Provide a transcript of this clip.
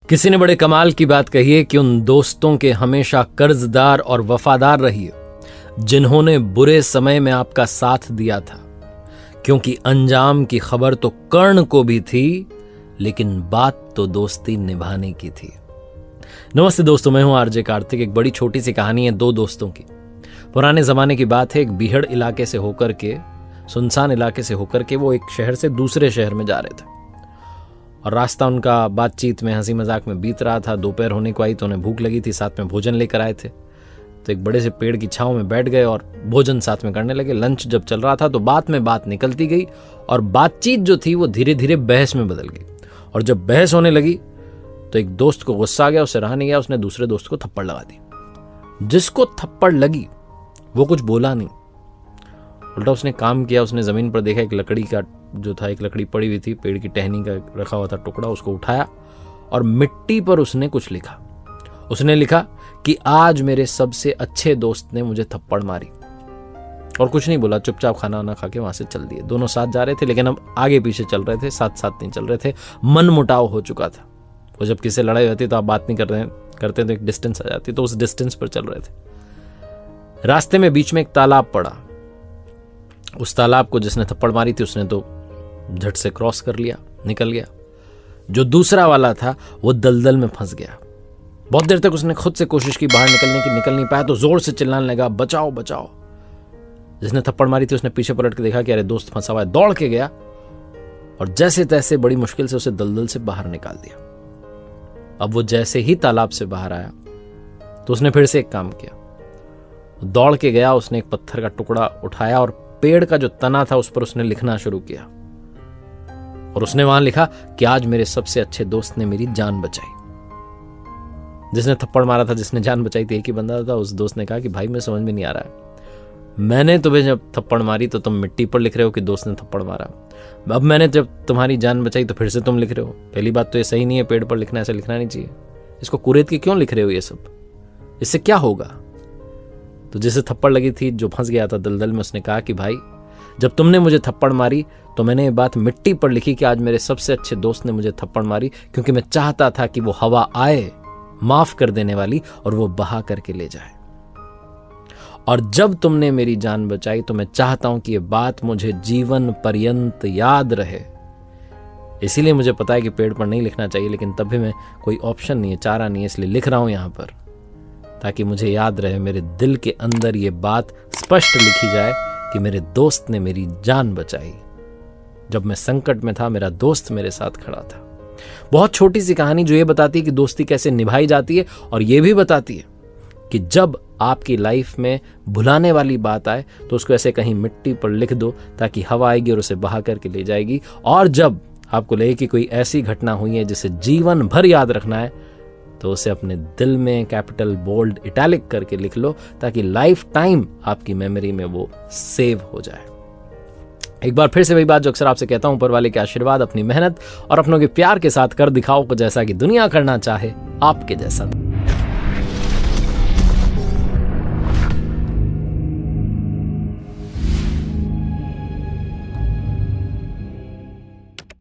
किसी ने बड़े कमाल की बात कही है कि उन दोस्तों के हमेशा कर्जदार और वफादार रहिए जिन्होंने बुरे समय में आपका साथ दिया था, क्योंकि अंजाम की खबर तो कर्ण को भी थी, लेकिन बात तो दोस्ती निभाने की थी। नमस्ते दोस्तों, मैं हूं आरजे कार्तिक। एक बड़ी छोटी सी कहानी है दो दोस्तों की। पुराने जमाने की बात है। एक बीहड़ इलाके से होकर के, सुनसान इलाके से होकर के वो एक शहर से दूसरे शहर में जा रहे थे और रास्ता उनका बातचीत में, हंसी मजाक में बीत रहा था। दोपहर होने को आई तो उन्हें भूख लगी थी, साथ में भोजन लेकर आए थे। तो एक बड़े से पेड़ की छांव में बैठ गए और भोजन साथ में करने लगे। लंच जब चल रहा था तो बात में बात निकलती गई और बातचीत जो थी वो धीरे धीरे बहस में बदल गई। और जब बहस होने लगी तो एक दोस्त को गुस्सा आ गया, उससे रहा नहीं गया, उसने दूसरे दोस्त को थप्पड़ लगा दी। जिसको थप्पड़ लगी वो कुछ बोला नहीं, उल्टा उसने काम किया। उसने जमीन पर देखा, एक लकड़ी का जो था, एक लकड़ी पड़ी हुई थी, पेड़ की टहनी का रखा हुआ था टुकड़ा, उसको उठाया और मिट्टी पर उसने कुछ लिखा। उसने लिखा कि आज मेरे सबसे अच्छे दोस्त ने मुझे थप्पड़ मारी। और कुछ नहीं बोला, चुपचाप खाना वाना खा के वहां से चल दिए। दोनों साथ जा रहे थे, लेकिन अब आगे पीछे चल रहे थे, साथ साथ नहीं चल रहे थे। मन मुटाव हो चुका था। वो जब किसी लड़ाई होती तो आप बात नहीं करते तो एक डिस्टेंस आ जाती, तो उस डिस्टेंस पर चल रहे थे। रास्ते में बीच में एक तालाब पड़ा। उस तालाब को जिसने थप्पड़ मारी थी उसने तो झट से क्रॉस कर लिया, निकल गया। जो दूसरा वाला था वो दलदल में फंस गया। बहुत देर तक उसने खुद से कोशिश की बाहर निकलने की, निकल नहीं पाया तो जोर से चिल्लाने लगा, बचाओ बचाओ। जिसने थप्पड़ मारी थी उसने पीछे पलट के देखा कि अरे दोस्त फंसा हुआ है। दौड़ के गया और जैसे तैसे बड़ी मुश्किल से उसे दलदल से बाहर निकाल दिया। अब वो जैसे ही तालाब से बाहर आया तो उसने फिर से एक काम किया। दौड़ के गया, उसने एक पत्थर का टुकड़ा उठाया और पेड़ का जो तना था उस पर उसने लिखना शुरू किया। और उसने वहां लिखा कि आज मेरे सबसे अच्छे दोस्त ने मेरी जान बचाई। जिसने थप्पड़ मारा था, जिसने जान बचाई थी, एक ही बंदा था। उस दोस्त ने कहा कि भाई मैं समझ में नहीं आ रहा है, मैंने तुम्हें जब थप्पड़ मारी तो तुम मिट्टी पर लिख रहे हो कि दोस्त ने थप्पड़ मारा। अब मैंने जब तुम्हारी जान बचाई तो फिर से तुम लिख रहे हो। पहली बात तो ये सही नहीं है, पेड़ पर लिखना, ऐसा लिखना नहीं चाहिए। इसको कुरेद के क्यों लिख रहे हो ये सब, इससे क्या होगा। तो जिसे थप्पड़ लगी थी, जो फंस गया था दलदल में, उसने कहा कि भाई जब तुमने मुझे थप्पड़ मारी तो मैंने ये बात मिट्टी पर लिखी कि आज मेरे सबसे अच्छे दोस्त ने मुझे थप्पड़ मारी, क्योंकि मैं चाहता था कि वो हवा आए माफ कर देने वाली और वो बहा करके ले जाए। और जब तुमने मेरी जान बचाई तो मैं चाहता हूं कि ये बात मुझे जीवन पर्यंत याद रहे। इसीलिए मुझे पता है कि पेड़ पर नहीं लिखना चाहिए, लेकिन तब भी मैं, कोई ऑप्शन नहीं है, चारा नहीं है, इसलिए लिख रहा हूं यहां पर, ताकि मुझे याद रहे, मेरे दिल के अंदर ये बात स्पष्ट लिखी जाए कि मेरे दोस्त ने मेरी जान बचाई। जब मैं संकट में था मेरा दोस्त मेरे साथ खड़ा था। बहुत छोटी सी कहानी जो ये बताती है कि दोस्ती कैसे निभाई जाती है, और ये भी बताती है कि जब आपकी लाइफ में भुलाने वाली बात आए तो उसको ऐसे कहीं मिट्टी पर लिख दो, ताकि हवा आएगी और उसे बहा करके ले जाएगी। और जब आपको लगे कि कोई ऐसी घटना हुई है जिसे जीवन भर याद रखना है, तो उसे अपने दिल में कैपिटल बोल्ड इटैलिक करके लिख लो, ताकि लाइफ टाइम आपकी मेमोरी में वो सेव हो जाए। एक बार फिर से वही बात जो अक्सर आपसे कहता हूं, ऊपर वाले के आशीर्वाद, अपनी मेहनत और अपनों के प्यार के साथ कर दिखाओ को जैसा कि दुनिया करना चाहे आपके जैसा।